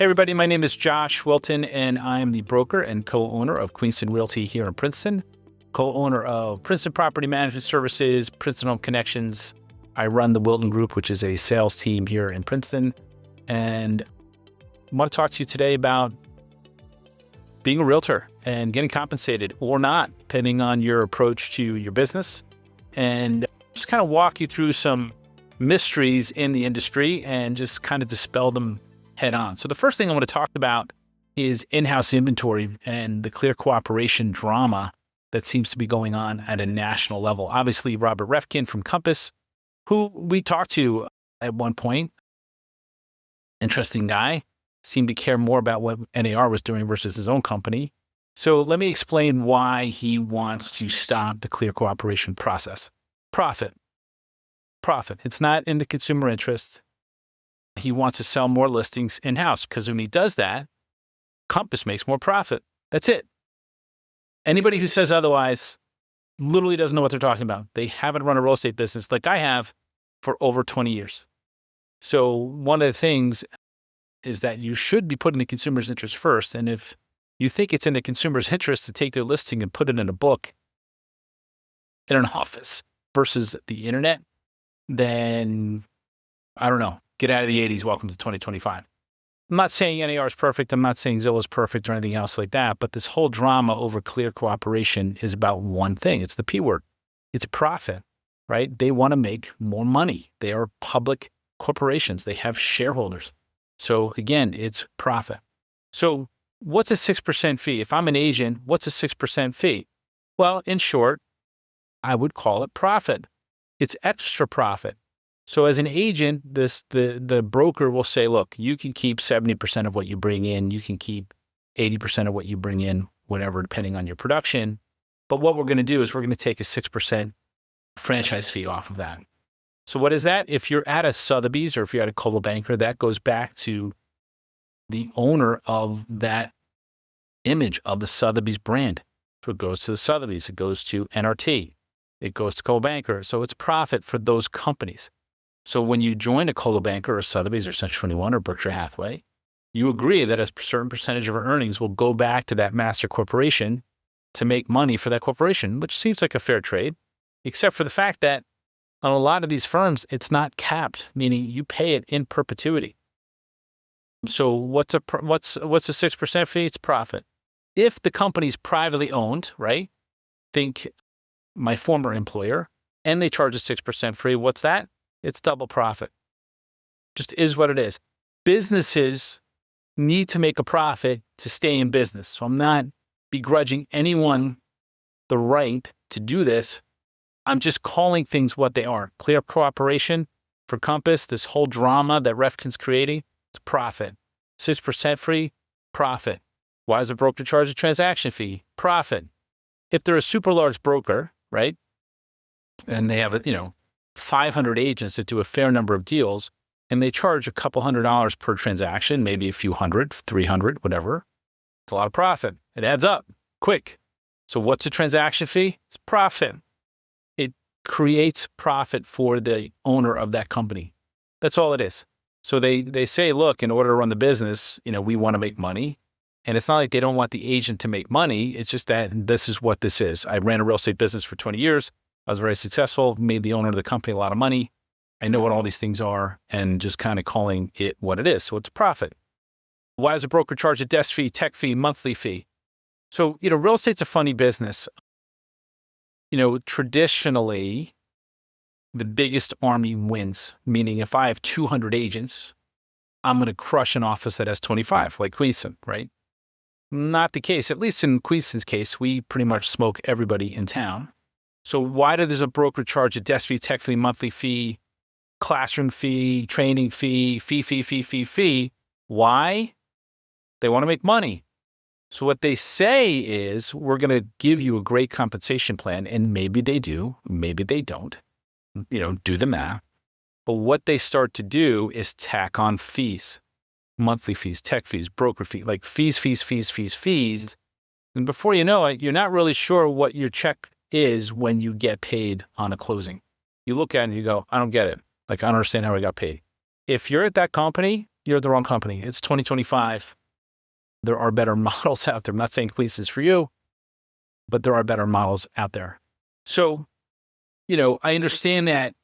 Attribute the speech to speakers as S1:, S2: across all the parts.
S1: Hey everybody, my name is Josh Wilton and I am the broker and co-owner of Queenston Realty here in Princeton, co-owner of Princeton Property Management Services, Princeton Home Connections. I run the Wilton Group, which is a sales team here in Princeton. And I want to talk to you today about being a realtor and getting compensated or not, depending on your approach to your business. And just kind of walk you through some mysteries in the industry and just kind of dispel them head on. So the first thing I want to talk about is in-house inventory and the clear cooperation drama that seems to be going on at a national level. Obviously, Robert Reffkin from Compass, who we talked to at one point, interesting guy, seemed to care more about what NAR was doing versus his own company. So let me explain why he wants to stop the clear cooperation process. Profit. It's not in the consumer interest. He wants to sell more listings in-house because when he does that, Compass makes more profit. That's it. Anybody who says otherwise literally doesn't know what they're talking about. They haven't run a real estate business like I have for over 20 years. So one of the things is that you should be putting the consumer's interest first. And if you think it's in the consumer's interest to take their listing and put it in a book in an office versus the internet, then I don't know. Get out of the 80s. Welcome to 2025. I'm not saying NAR is perfect. I'm not saying Zillow is perfect or anything else like that. But this whole drama over clear cooperation is about one thing. It's the P word. It's profit, right? They want to make more money. They are public corporations. They have shareholders. So again, it's profit. So what's a 6% fee? If I'm an agent, what's a 6% fee? Well, in short, I would call it profit. It's extra profit. So as an agent, the broker will say, look, you can keep 70% of what you bring in. You can keep 80% of what you bring in, whatever, depending on your production. But what we're going to do is we're going to take a 6% franchise fee off of that. So what is that? If you're at a Sotheby's or if you're at a Coldwell Banker, that goes back to the owner of that image of the Sotheby's brand. So it goes to the Sotheby's, it goes to NRT, it goes to Coldwell Banker. So it's profit for those companies. So when you join a Coldwell Banker or Sotheby's or Century 21 or Berkshire Hathaway, you agree that a certain percentage of our earnings will go back to that master corporation to make money for that corporation, which seems like a fair trade, except for the fact that on a lot of these firms, it's not capped, meaning you pay it in perpetuity. So what's a 6% fee? It's profit. If the company's privately owned, right? Think my former employer, and they charge a 6% fee, what's that? It's double profit. Just is what it is. Businesses need to make a profit to stay in business. So I'm not begrudging anyone the right to do this. I'm just calling things what they are. Clear cooperation for Compass, this whole drama that Reffkin's creating, it's profit. 6% free, profit. Why does a broker charge a transaction fee? Profit. If they're a super large broker, right, and they have 500 agents that do a fair number of deals, and they charge a couple $100 per transaction, maybe a few hundred, 300, whatever. It's a lot of profit. It adds up quick. So what's a transaction fee? It's profit. It creates profit for the owner of that company. That's all it is. So they say, look, in order to run the business, we want to make money. And it's not like they don't want the agent to make money. It's just that this is what this is. I ran a real estate business for 20 years. I was very successful, made the owner of the company a lot of money. I know what all these things are and just kind of calling it what it is. So it's profit. Why does a broker charge a desk fee, tech fee, monthly fee? So, real estate's a funny business. Traditionally, the biggest army wins, meaning if I have 200 agents, I'm going to crush an office that has 25, like Queenston, right? Not the case. At least in Queenston's case, we pretty much smoke everybody in town. So why does a broker charge a desk fee, tech fee, monthly fee, classroom fee, training fee? Why? They want to make money. So what they say is, we're going to give you a great compensation plan, and maybe they do, maybe they don't, do the math. But what they start to do is tack on fees, monthly fees, tech fees, broker fee, like fees. And before you know it, you're not really sure what your check is when you get paid on a closing. You look at it and you go, I don't get it. Like, I don't understand how I got paid. If you're at that company, you're at the wrong company. It's 2025. There are better models out there. I'm not saying Queens is for you, but there are better models out there. So, I understand that,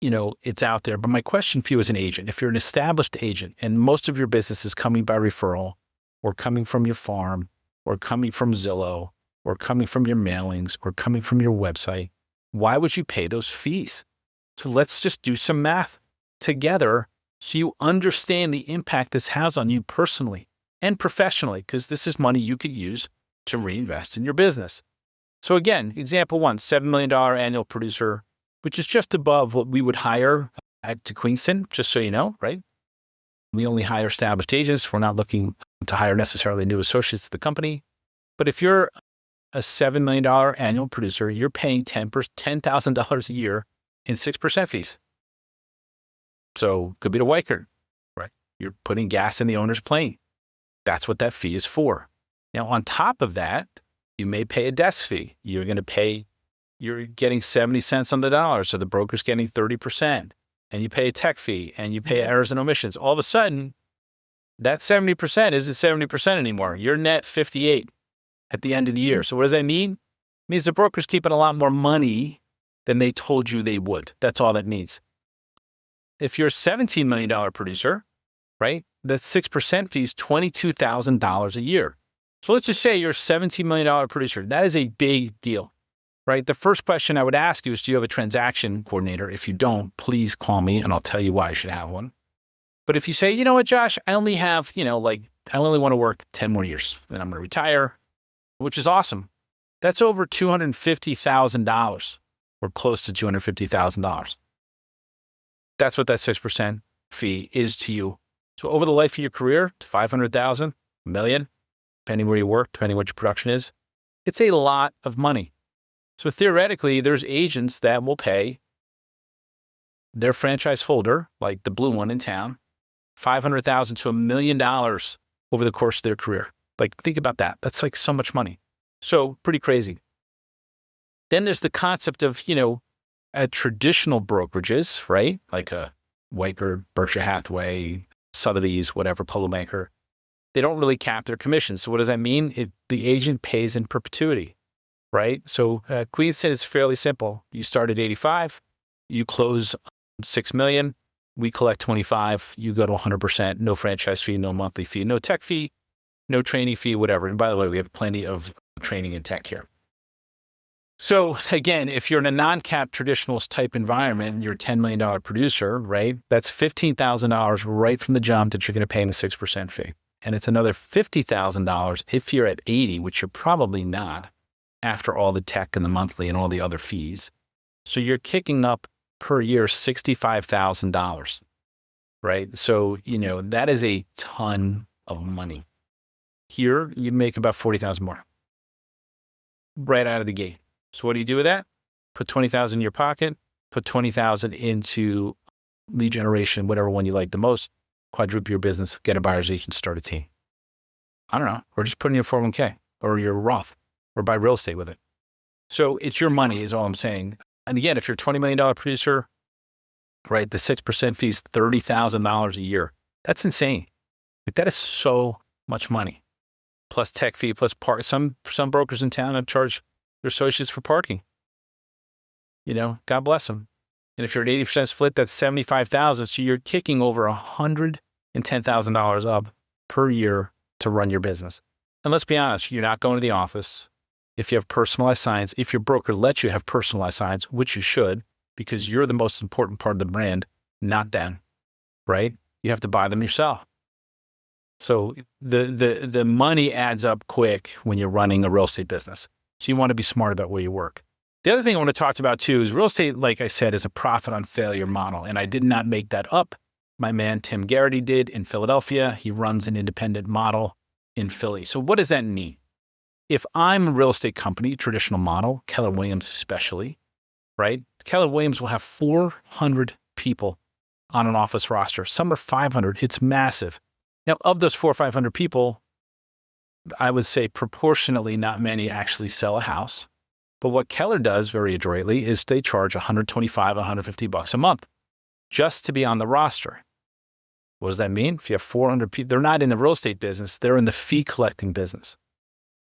S1: it's out there. But my question for you as an agent, if you're an established agent and most of your business is coming by referral or coming from your farm or coming from Zillow or coming from your mailings or coming from your website, why would you pay those fees? So let's just do some math together so you understand the impact this has on you personally and professionally, because this is money you could use to reinvest in your business. So again, example one, $7 million annual producer, which is just above what we would hire at Queenston, just so you know, right? We only hire established agents. We're not looking to hire necessarily new associates to the company. But if you're a $7 million annual producer, you're paying $10,000 a year in 6% fees. So could be the Whiker, right? You're putting gas in the owner's plane. That's what that fee is for. Now, on top of that, you may pay a desk fee. You're getting 70 cents on the dollar. So the broker's getting 30%, and you pay a tech fee and you pay errors and omissions. All of a sudden, that 70% isn't 70% anymore. You're net 58 at the end of the year. So what does that mean? It means the broker's keeping a lot more money than they told you they would. That's all that means. If you're a $17 million producer, right, that 6% fee is $22,000 a year. So let's just say you're a $17 million producer. That is a big deal, right? The first question I would ask you is, do you have a transaction coordinator? If you don't, please call me and I'll tell you why you should have one. But if you say, you know what, Josh, I only have, I only want to work 10 more years, then I'm going to retire, which is awesome. That's over $250,000 or close to $250,000. That's what that 6% fee is to you. So over the life of your career, $500,000, $1 million, depending where you work, depending what your production is, it's a lot of money. So theoretically, there's agents that will pay their franchise holder, like the blue one in town, $500,000 to $1 million over the course of their career. Like, think about that. That's like so much money. So pretty crazy. Then there's the concept of, at traditional brokerages, right? Like a Whiker, Berkshire Hathaway, Sotheby's, whatever, Polo Banker. They don't really cap their commissions. So what does that mean? The agent pays in perpetuity, right? So Queenston is fairly simple. You start at 85, you close $6 million, we collect 25, you go to 100%, no franchise fee, no monthly fee, no tech fee, no training fee, whatever. And by the way, we have plenty of training and tech here. So again, if you're in a non-cap traditionalist type environment and you're a $10 million producer, right, that's $15,000 right from the jump that you're going to pay in a 6% fee. And it's another $50,000 if you're at 80, which you're probably not after all the tech and the monthly and all the other fees. So you're kicking up per year $65,000, right? So, that is a ton of money. Here, you make about $40,000 more right out of the gate. So what do you do with that? Put $20,000 in your pocket, put $20,000 into lead generation, whatever one you like the most, quadruple your business, get a buyer's agent, start a team. I don't know, or just put in your 401k or your Roth or buy real estate with it. So it's your money is all I'm saying. And again, if you're a $20 million producer, right, the 6% fee is $30,000 a year. That's insane. Like, that is so much money. Plus tech fee, plus park. Some brokers in town have charged their associates for parking. God bless them. And if you're at 80% split, that's $75,000. So you're kicking over $110,000 up per year to run your business. And let's be honest, you're not going to the office. If you have personalized signs, if your broker lets you have personalized signs, which you should, because you're the most important part of the brand, not them, right? You have to buy them yourself. So the money adds up quick when you're running a real estate business. So you want to be smart about where you work. The other thing I want to talk about too is real estate, like I said, is a profit on failure model. And I did not make that up. My man, Tim Garrity, did in Philadelphia. He runs an independent model in Philly. So what does that mean? If I'm a real estate company, traditional model, Keller Williams especially, right? Keller Williams will have 400 people on an office roster. Some are 500. It's massive. Now, of those 400 or 500 people, I would say proportionately not many actually sell a house. But what Keller does very adroitly is they charge $125, $150 a month just to be on the roster. What does that mean? If you have 400 people, they're not in the real estate business, they're in the fee collecting business.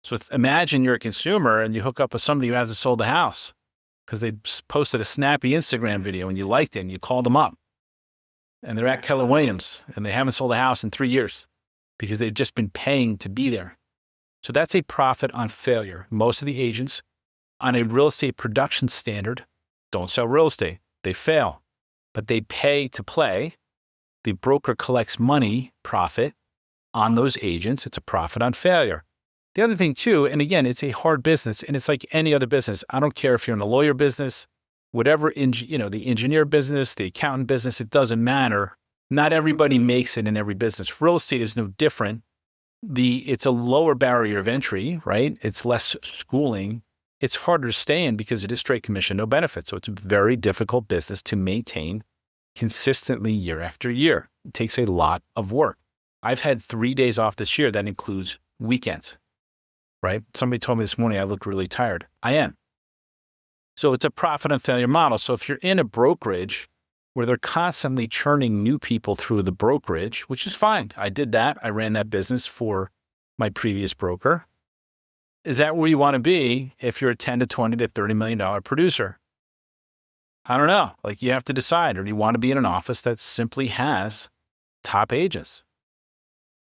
S1: So imagine you're a consumer and you hook up with somebody who hasn't sold a house because they posted a snappy Instagram video and you liked it and you called them up. And they're at 𝐂𝐎𝐿 and they haven't sold a house in 3 years because they've just been paying to be there. So that's a profit on failure. Most of the agents on a real estate production standard don't sell real estate. They fail, but they pay to play. The broker collects money, profit on those agents. It's a profit on failure. The other thing too, and again, it's a hard business and it's like any other business. I don't care if you're in the lawyer business, whatever, the engineer business, the accountant business, it doesn't matter. Not everybody makes it in every business. Real estate is no different. It's a lower barrier of entry, right? It's less schooling. It's harder to stay in because it is straight commission, no benefits. So it's a very difficult business to maintain consistently year after year. It takes a lot of work. I've had 3 days off this year. That includes weekends, right? Somebody told me this morning I looked really tired. I am. So it's a profit on failure model. So if you're in a brokerage where they're constantly churning new people through the brokerage, which is fine. I did that. I ran that business for my previous broker. Is that where you want to be if you're a 10 to 20 to $30 million producer? I don't know. Like, you have to decide. Or do you want to be in an office that simply has top agents,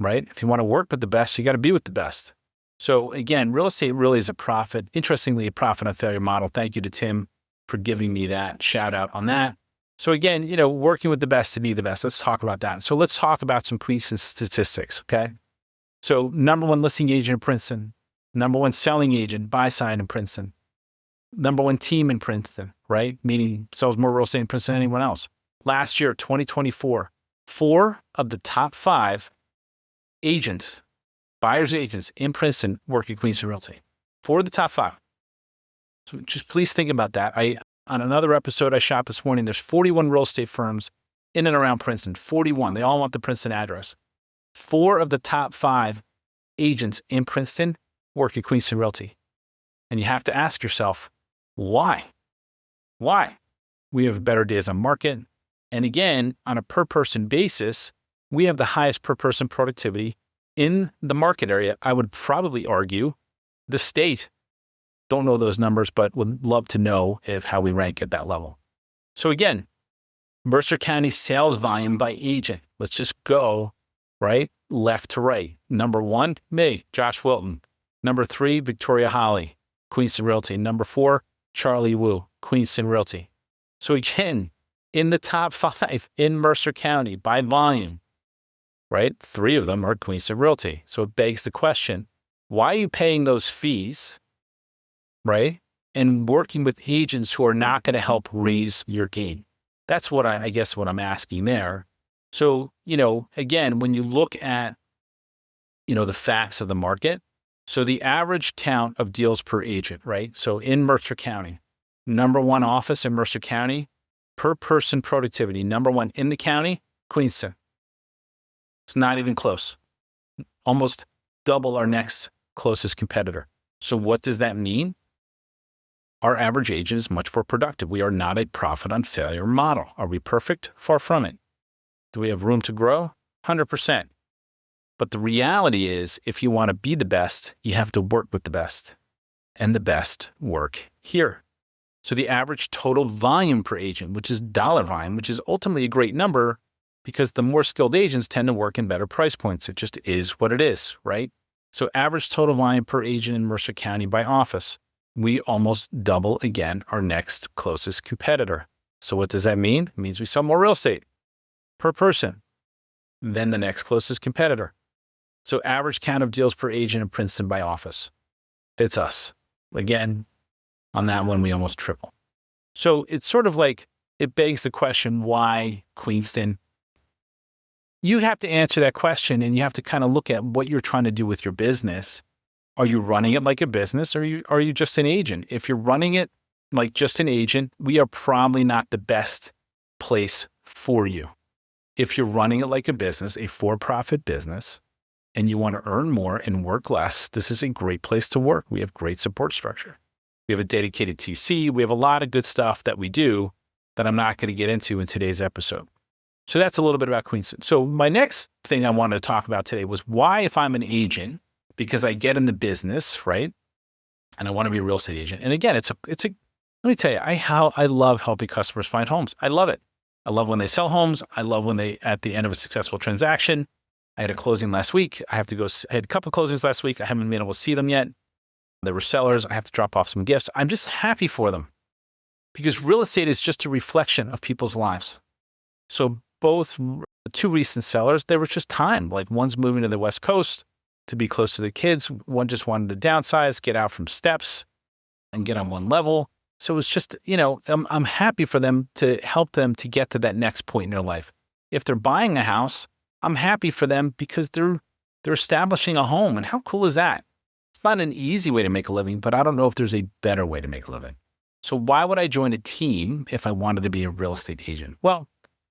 S1: right? If you want to work with the best, you got to be with the best. So again, real estate really is a profit, interestingly, a profit on failure model. Thank you to Tim for giving me that shout out on that. So again, working with the best to be the best. Let's talk about that. So let's talk about some Queenston statistics, okay? So #1 listing agent in Princeton, #1 selling agent, buy side in Princeton, #1 team in Princeton, right? Meaning sells more real estate in Princeton than anyone else. Last year, 2024, 4 of the top 5 agents, buyer's agents in Princeton work at Queenston Realty. 4 of the top 5. So just please think about that. On another episode I shot this morning, there's 41 real estate firms in and around Princeton, 41. They all want the Princeton address. 4 of the top 5 agents in Princeton work at Queenston Realty. And you have to ask yourself, why? Why? We have better days on market. And again, on a per person basis, we have the highest per person productivity in the market area. I would probably argue the state. Don't know those numbers, but would love to know how we rank at that level. So again, Mercer County sales volume by agent. Let's just go right, left to right. #1, me, Josh Wilton. #3, Victoria Holly, Queenston Realty. #4, Charlie Wu, Queenston Realty. So again, in the top 5 in Mercer County by volume, right? 3 of them are Queenston Realty. So it begs the question, why are you paying those fees, right? And working with agents who are not going to help raise your game? That's what I guess what I'm asking there. So, again, when you look at, the facts of the market, so the average count of deals per agent, right? So in Mercer County, #1 office in Mercer County, per person productivity, #1 in the county, Queenston. It's not even close. Almost double our next closest competitor. So what does that mean? Our average agent is much more productive. We are not a profit on failure model. Are we perfect? Far from it. Do we have room to grow? 100%. But the reality is, if you want to be the best, you have to work with the best. And the best work here. So the average total volume per agent, which is dollar volume, which is ultimately a great number because the more skilled agents tend to work in better price points. It just is what it is, right? So average total volume per agent in Mercer County by office. We almost double again our next closest competitor. So what does that mean? It means we sell more real estate per person than the next closest competitor. So average count of deals per agent in Princeton by office. It's us. Again, on that one, we almost triple. So it's sort of like, it begs the question, why Queenston? You have to answer that question and you have to kind of look at what you're trying to do with your business. Are you running it like a business or are you just an agent? If you're running it like just an agent, we are probably not the best place for you. If you're running it like a business, a for-profit business, and you want to earn more and work less, this is a great place to work. We have great support structure. We have a dedicated TC. We have a lot of good stuff that we do that I'm not going to get into in today's episode. So that's a little bit about Queenston. So my next thing I wanted to talk about today was why, if I'm an agent, because I get in the business, right? And I want to be a real estate agent. And again, let me tell you, I love helping customers find homes. I love it. I love when they sell homes. I love when they, at the end of a successful transaction, I had a closing last week. I had a couple of closings last week. I haven't been able to see them yet. There were sellers. I have to drop off some gifts. I'm just happy for them because real estate is just a reflection of people's lives. So both two recent sellers, they were just time. Like one's moving to the West Coast to be close to the kids. One just wanted to downsize, get out from steps and get on one level. So it was just, I'm happy for them to help them to get to that next point in their life. If they're buying a house, I'm happy for them because they're establishing a home. And how cool is that? It's not an easy way to make a living, but I don't know if there's a better way to make a living. So why would I join a team if I wanted to be a real estate agent? Well,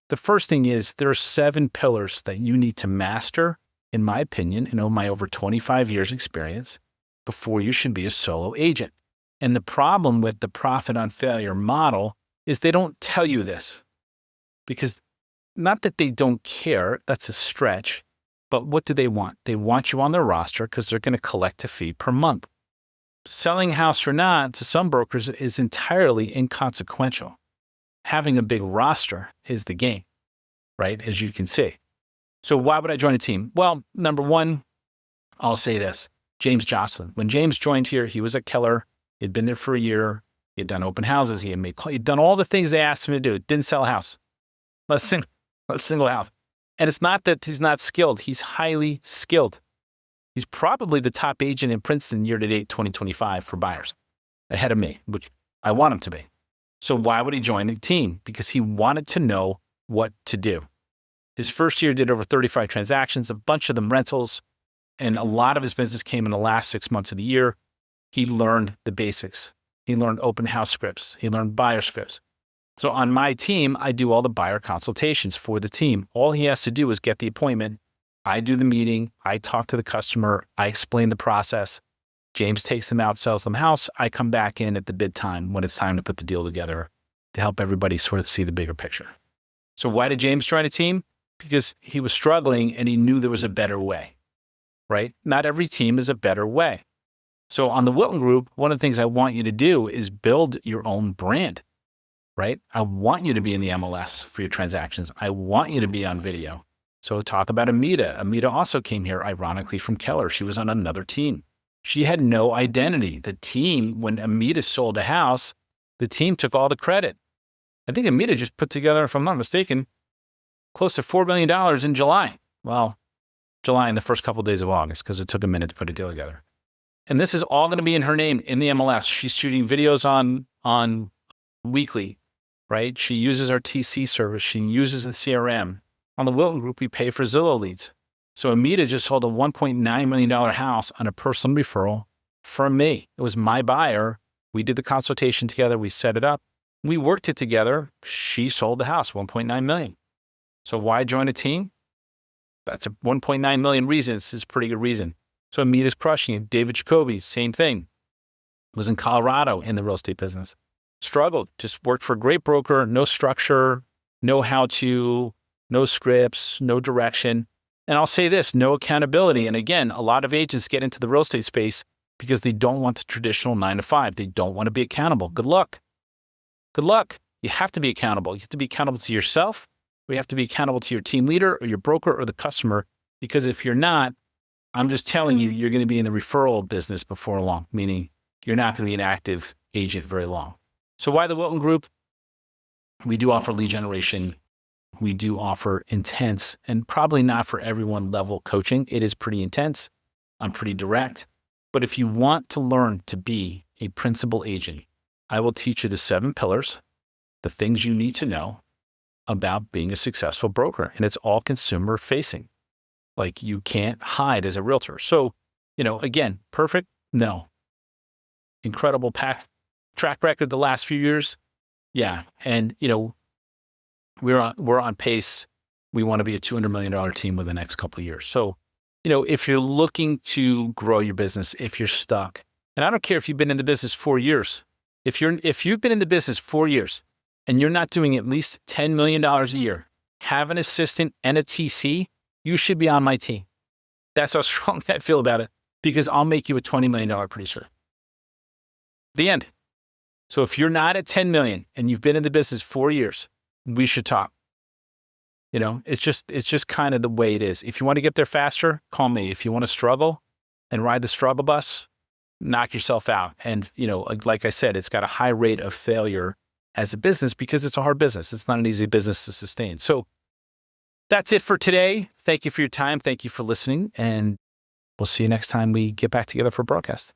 S1: the first thing is there are 7 pillars that you need to master, in my opinion, and my over 25 years experience, before you should be a solo agent. And the problem with the profit on failure model is they don't tell you this because not that they don't care, that's a stretch, but what do they want? They want you on their roster because they're going to collect a fee per month. Selling house or not to some brokers is entirely inconsequential. Having a big roster is the game, right? As you can see. So why would I join a team? Well, number one, I'll say this, James Jocelyn. When James joined here, he was at 𝐂𝐎𝐍. He'd been there for a year. He had done open houses. He'd done all the things they asked him to do. Didn't sell a house. Not a single house. And it's not that he's not skilled. He's highly skilled. He's probably the top agent in Princeton year-to-date 2025 for buyers, ahead of me, which I want him to be. So why would he join a team? Because he wanted to know what to do. His first year did over 35 transactions, a bunch of them rentals, and a lot of his business came in the last 6 months of the year. He learned the basics. He learned open house scripts. He learned buyer scripts. So on my team, I do all the buyer consultations for the team. All he has to do is get the appointment. I do the meeting. I talk to the customer. I explain the process. James takes them out, sells them house. I come back in at the bid time when it's time to put the deal together to help everybody sort of see the bigger picture. So why did James join a team? Because he was struggling and he knew there was a better way, right? Not every team is a better way. So on the Wilton Group, one of the things I want you to do is build your own brand, right? I want you to be in the MLS for your transactions. I want you to be on video. So talk about Amita. Amita also came here, ironically, from 𝐂𝐎𝐍. She was on another team. She had no identity. The team, when Amita sold a house, the team took all the credit. I think Amita just put together, if I'm not mistaken, close to $4 million in July. Well, July and the first couple of days of August, because it took a minute to put a deal together. And this is all going to be in her name in the MLS. She's shooting videos on weekly, right? She uses our TC service. She uses the CRM. On the Wilton Group, we pay for Zillow leads. So Amita just sold a $1.9 million house on a personal referral from me. It was my buyer. We did the consultation together. We set it up. We worked it together. She sold the house, $1.9 million. So why join a team? That's a $1.9 million reason. This is a pretty good reason. So Amita's crushing it. David 𝐂𝐎𝐍𝐄, same thing. Was in Colorado in the real estate business. Struggled, just worked for a great broker, no structure, no how-to, no scripts, no direction. And I'll say this, no accountability. And again, a lot of agents get into the real estate space because they don't want the traditional 9-to-5. They don't want to be accountable. Good luck. Good luck. You have to be accountable. You have to be accountable to yourself, or you have to be accountable to your team leader or your broker or the customer. Because if you're not, I'm just telling you, you're going to be in the referral business before long, meaning you're not going to be an active agent very long. So why the Wilton Group? We do offer lead generation. We do offer intense and probably not for everyone level coaching. It is pretty intense. I'm pretty direct. But if you want to learn to be a principal agent, I will teach you the 7 pillars, the things you need to know about being a successful broker. And it's all consumer facing. Like you can't hide as a realtor. So, again, perfect? No. Incredible track record the last few years? Yeah. And, we're on pace. We want to be a $200 million team within the next couple of years. So, if you're looking to grow your business, if you're stuck, and I don't care if you've been in the business 4 years, if you've been in the business 4 years and you're not doing at least $10 million a year, have an assistant and a TC, you should be on my team. That's how strong I feel about it, because I'll make you a $20 million producer. The end. So if you're not at 10 million and you've been in the business 4 years, we should talk. You know, it's just kind of the way it is. If you want to get there faster, call me. If you want to struggle and ride the struggle bus, knock yourself out. And, you know, like I said, it's got a high rate of failure as a business because it's a hard business. It's not an easy business to sustain. So that's it for today. Thank you for your time. Thank you for listening. And we'll see you next time we get back together for a broadcast.